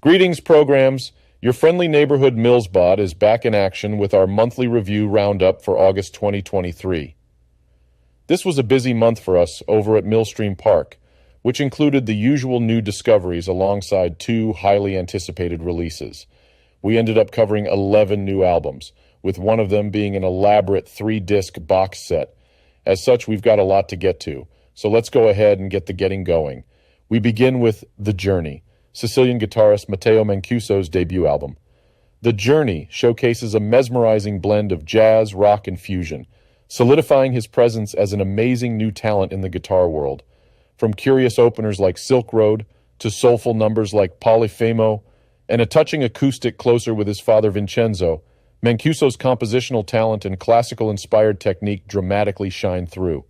Greetings, programs. Your friendly neighborhood MillsBot is back in action with our monthly review roundup for August 2023. This was a busy month for us over at Millstream Park, which included the usual new discoveries alongside 2 highly anticipated releases. We ended up covering 11 new albums, with one of them being an elaborate 3-disc box set. As such, we've got a lot to get to, so let's go ahead and get the getting going. We begin with The Journey, Sicilian guitarist Matteo Mancuso's debut album. The Journey showcases a mesmerizing blend of jazz, rock, and fusion, solidifying his presence as an amazing new talent in the guitar world. From curious openers like Silk Road to soulful numbers like Polifemo and a touching acoustic closer with his father Vincenzo, Mancuso's compositional talent and classical-inspired technique dramatically shine through.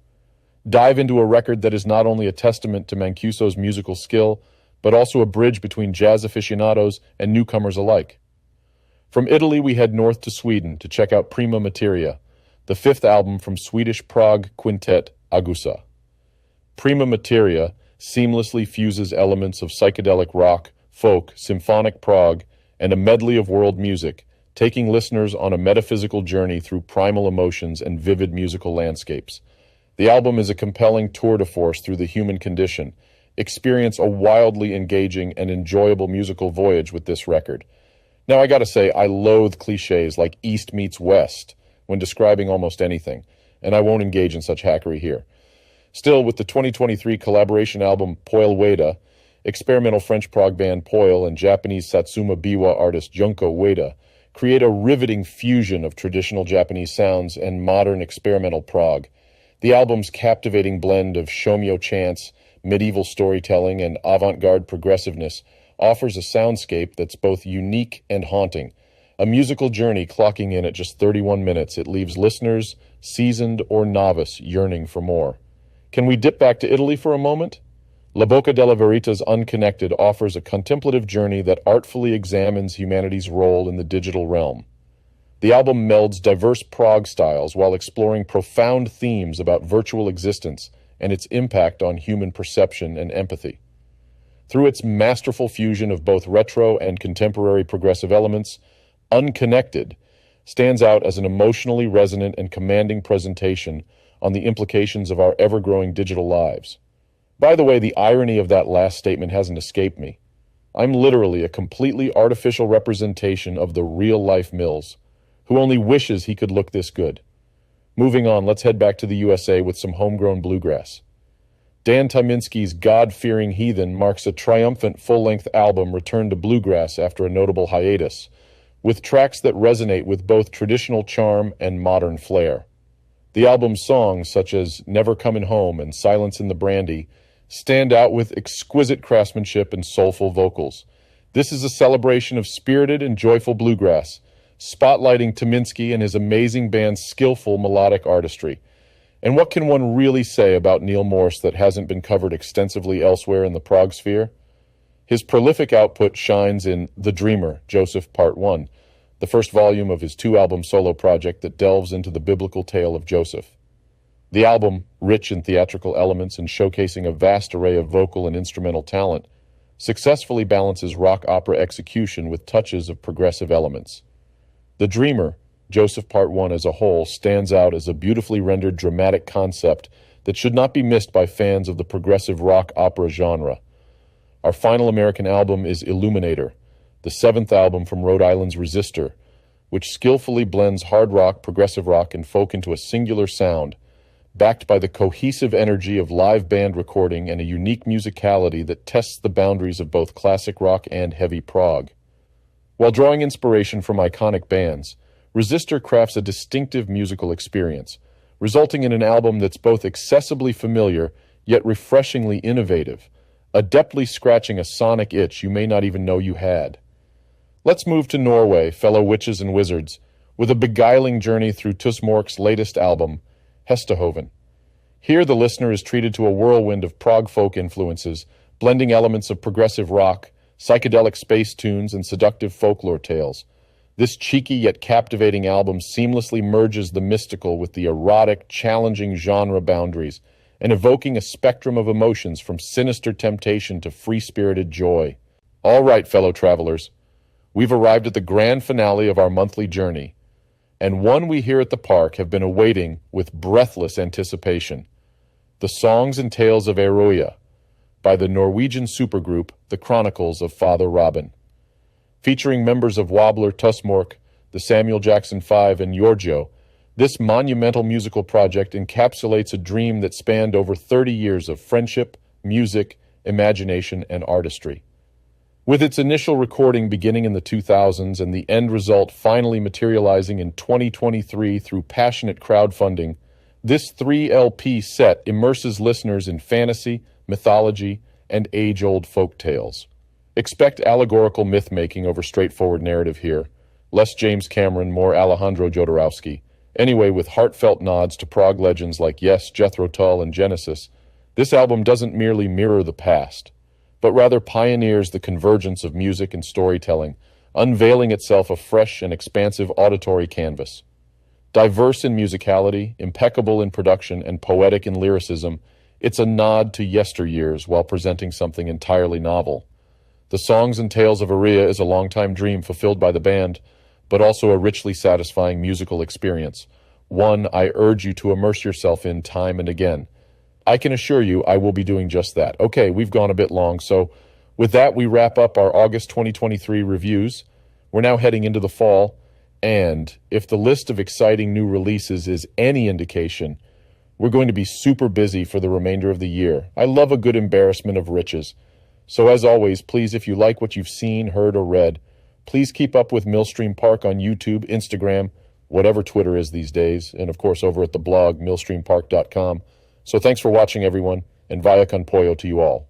Dive into a record that is not only a testament to Mancuso's musical skill, but also a bridge between jazz aficionados and newcomers alike. From Italy, we head north to Sweden to check out Prima Materia, the 5th album from Swedish prog quintet Agusa. Prima Materia seamlessly fuses elements of psychedelic rock, folk, symphonic prog, and a medley of world music, taking listeners on a metaphysical journey through primal emotions and vivid musical landscapes. The album is a compelling tour de force through the human condition. Experience a wildly engaging and enjoyable musical voyage with this record. Now, I gotta say, I loathe cliches like East meets West when describing almost anything, and I won't engage in such hackery here. Still, with the 2023 collaboration album Pollo Ueda, experimental French prog band Pollo and Japanese Satsuma Biwa artist Junko Ueda create a riveting fusion of traditional Japanese sounds and modern experimental prog. The album's captivating blend of shomyo chants, medieval storytelling, and avant-garde progressiveness offers a soundscape that's both unique and haunting. A musical journey clocking in at just 31 minutes, it leaves listeners, seasoned or novice, yearning for more. Can we dip back to Italy for a moment? La Bocca della Verita's Unconnected offers a contemplative journey that artfully examines humanity's role in the digital realm. The album melds diverse prog styles while exploring profound themes about virtual existence and its impact on human perception and empathy. Through its masterful fusion of both retro and contemporary progressive elements, Unconnected stands out as an emotionally resonant and commanding presentation on the implications of our ever-growing digital lives. By the way, the irony of that last statement hasn't escaped me. I'm literally a completely artificial representation of the real-life Mills, who only wishes he could look this good. Moving on, let's head back to the USA with some homegrown bluegrass. Dan Tyminski's God-Fearing Heathen marks a triumphant full-length album return to bluegrass after a notable hiatus, with tracks that resonate with both traditional charm and modern flair. The album's songs, such as Never Comin' Home and Silence in the Brandy, stand out with exquisite craftsmanship and soulful vocals. This is a celebration of spirited and joyful bluegrass, spotlighting Tyminski and his amazing band's skillful melodic artistry. And what can one really say about Neil Morse that hasn't been covered extensively elsewhere in the prog sphere? His prolific output shines in The Dreamer, Joseph Part 1, the first volume of his 2-album solo project that delves into the biblical tale of Joseph. The album, rich in theatrical elements and showcasing a vast array of vocal and instrumental talent, successfully balances rock opera execution with touches of progressive elements. The Dreamer, Joseph Part 1 as a whole, stands out as a beautifully rendered dramatic concept that should not be missed by fans of the progressive rock opera genre. Our final American album is Illuminator, the 7th album from Rhode Island's Resistor, which skillfully blends hard rock, progressive rock, and folk into a singular sound, backed by the cohesive energy of live band recording and a unique musicality that tests the boundaries of both classic rock and heavy prog. While drawing inspiration from iconic bands, Resistor crafts a distinctive musical experience, resulting in an album that's both accessibly familiar yet refreshingly innovative, adeptly scratching a sonic itch you may not even know you had. Let's move to Norway, fellow witches and wizards, with a beguiling journey through Tusmork's latest album, Hestehoven. Here the listener is treated to a whirlwind of prog folk influences, blending elements of progressive rock, psychedelic space tunes, and seductive folklore tales. This cheeky yet captivating album seamlessly merges the mystical with the erotic, challenging genre boundaries, and evoking a spectrum of emotions from sinister temptation to free-spirited joy. All right, fellow travelers, we've arrived at the grand finale of our monthly journey, and one we here at the park have been awaiting with breathless anticipation. The Songs and Tales of Aroya by the Norwegian supergroup The Chronicles of Father Robin. Featuring members of Wobbler, Tusmork, the Samuel Jackson Five, and Giorgio, this monumental musical project encapsulates a dream that spanned over 30 years of friendship, music, imagination, and artistry. With its initial recording beginning in the 2000s and the end result finally materializing in 2023 through passionate crowdfunding, this 3 LP set immerses listeners in fantasy, mythology, and age-old folk tales. Expect allegorical myth-making over straightforward narrative here. Less James Cameron, more Alejandro Jodorowsky. Anyway, with heartfelt nods to prog legends like Yes, Jethro Tull, and Genesis, this album doesn't merely mirror the past, but rather pioneers the convergence of music and storytelling, unveiling itself a fresh and expansive auditory canvas. Diverse in musicality, impeccable in production, and poetic in lyricism, it's a nod to yesteryears while presenting something entirely novel. The Songs and Tales of Aroya is a longtime dream fulfilled by the band, but also a richly satisfying musical experience, one I urge you to immerse yourself in time and again. I can assure you I will be doing just that. Okay, we've gone a bit long, so with that we wrap up our August 2023 reviews. We're now heading into the fall, and if the list of exciting new releases is any indication, we're going to be super busy for the remainder of the year. I love a good embarrassment of riches. So as always, please, if you like what you've seen, heard, or read, please keep up with Millstream Park on YouTube, Instagram, whatever Twitter is these days, and of course over at the blog, millstreampark.com. So thanks for watching, everyone, and Vaya con pollo to you all.